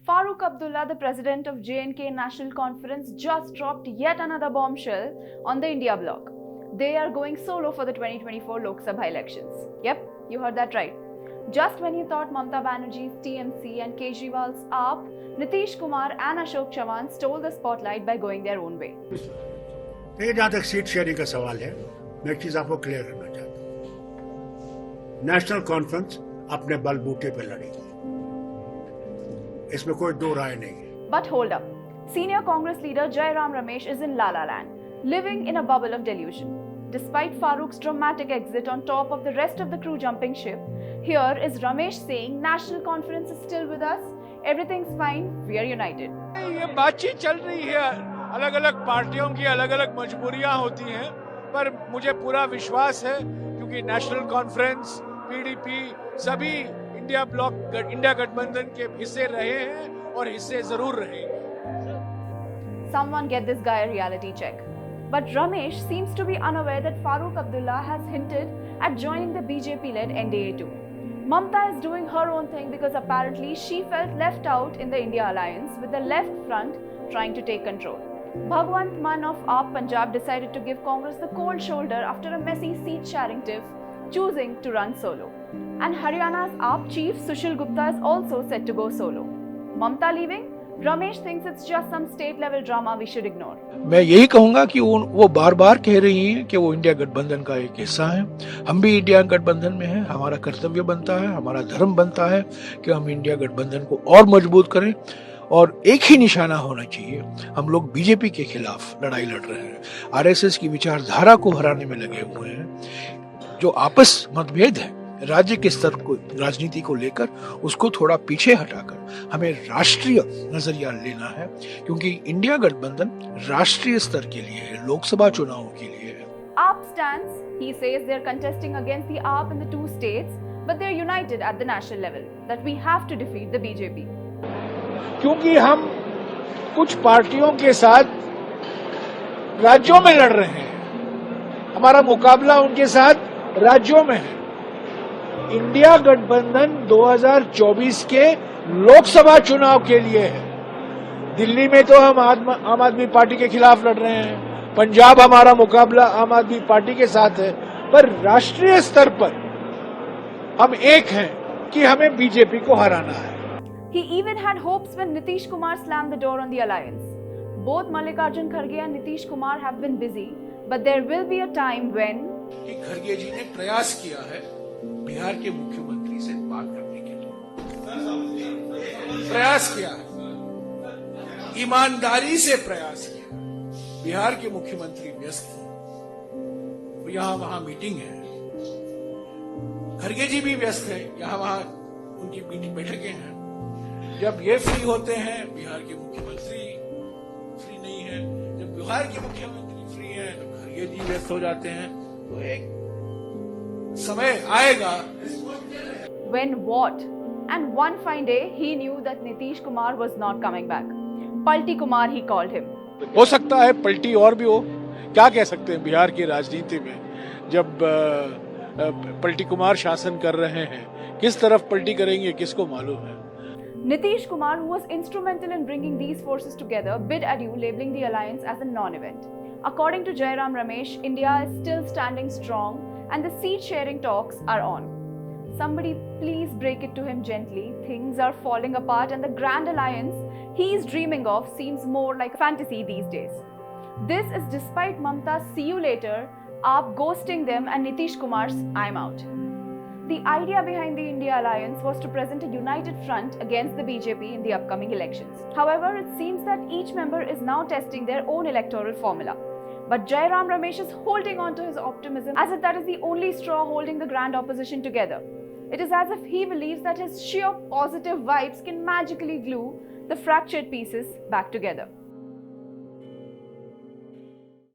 Farooq Abdullah, the president of J&K National Conference, just dropped yet another bombshell on the India bloc. They are going solo for the 2024 Lok Sabha elections. Yep, you heard that right. Just when you thought Mamata Banerjee's TMC and Kejriwal's AAP, Nitish Kumar and Ashok Chavan stole the spotlight by going their own way. ये जहाँ तक seat sharing का सवाल है, मैं एक चीज आपको क्लियर करना चाहता हूँ। नेशनल कॉन्फ्रेंस अपने बलबूते पे लड़ेगी, इसमें कोई दो राय नहीं है। But hold up, senior Congress leader Jairam Ramesh is in La La Land, living in a bubble of delusion. Despite Farooq's dramatic exit on top of the rest of the crew jumping ship, here is Ramesh saying National Conference is still with us, everything's fine, we are united. ये बातचीत चल रही है, अलग अलग पार्टियों की अलग अलग मजबूरियां होती हैं, पर मुझे पूरा विश्वास है क्योंकि नेशनल कॉन्फ्रेंस, पीडीपी सभी इंडिया गठबंधन के हिस्से रहे हैं और हिस्से जरूर रहेंगे। Someone get this guy a reality check. But Ramesh seems to be unaware that Farooq Abdullah has hinted at joining the BJP-led NDA too. Mamata is doing her own thing because apparently she felt left out in the India alliance with the left front trying to take control. Bhagwant Mann of AAP Punjab decided to give Congress the cold shoulder after a messy seat-sharing tiff, choosing to run solo. And Haryana's AAP chief Sushil Gupta is also set to go solo. Mamata leaving? Ramesh thinks it's just some state-level drama we should ignore. मैं यही कहूंगा कि वो बार बार कह रही हैं कि वो इंडिया गठबंधन का एक हिस्सा है। हम भी इंडिया गठबंधन में हैं। हमारा कर्तव्य बनता है, हमारा धर्म बनता है कि हम इंडिया गठबंधन को और मजबूत करें और एक ही निशाना होना चाहिए। हम लोग बीजेपी के खिलाफ लड़ाई लड़ रहे हैं, आरएसएस की विचारधारा को हराने में लगे हुए हैं। जो आपस मतभेद है राज्य के स्तर को, राजनीति को लेकर, उसको थोड़ा पीछे हटाकर हमें राष्ट्रीय नजरिया लेना है, क्योंकि इंडिया गठबंधन राष्ट्रीय स्तर के लिए है, लोकसभा चुनावों के लिए है। AAP stands, he says they're contesting against the AAP in the two states, but they're united at the national level, that we have to defeat the BJP. क्योंकि हम कुछ पार्टियों के साथ राज्यों में लड़ रहे हैं, हमारा मुकाबला उनके साथ राज्यों में है। इंडिया गठबंधन 2024 के लोकसभा चुनाव के लिए है। दिल्ली में तो हम आम आदमी पार्टी के खिलाफ लड़ रहे हैं, पंजाब हमारा मुकाबला आम आदमी पार्टी के साथ है, पर राष्ट्रीय स्तर पर हम एक हैं कि हमें बीजेपी को हराना है। He even had hopes when Nitish Kumar slammed the door on the alliance. Both Mallikarjun Kharge and Nitish Kumar have been busy, but there will be a time when खड़गे जी ने प्रयास किया है बिहार के मुख्यमंत्री से बात करने के लिए, प्रयास किया है, ईमानदारी से प्रयास किया। बिहार के मुख्यमंत्री व्यस्त हैं, यहाँ वहां मीटिंग है, खड़गे जी भी व्यस्त है, यहाँ वहां उनकी मीटिंग बैठकें हैं। जब ये फ्री होते हैं, बिहार के मुख्यमंत्री फ्री नहीं है, जब बिहार के मुख्यमंत्री फ्री है तो खड़गे जी व्यस्त हो जाते हैं। तो एक समय आएगा। When what? And one fine day, he knew that Nitish Kumar was not coming back. Palti Kumar, he called him. हो सकता है पलटी और भी हो, क्या कह सकते हैं बिहार की राजनीति में जब पलटी कुमार शासन कर रहे हैं, किस तरफ पलटी करेंगे किसको मालूम है। Nitish Kumar, who was instrumental in bringing these forces together, bid adieu, labeling the alliance as a non-event. According to Jairam Ramesh, India is still standing strong and the seat-sharing talks are on. Somebody please break it to him gently. Things are falling apart and the grand alliance he's dreaming of seems more like fantasy these days. This is despite Mamata's "see you later," AAP ghosting them and Nitish Kumar's "I'm out." The idea behind the India alliance was to present a united front against the BJP in the upcoming elections. However, it seems that each member is now testing their own electoral formula. But Jairam Ramesh is holding on to his optimism as if that is the only straw holding the grand opposition together. It is as if he believes that his sheer positive vibes can magically glue the fractured pieces back together.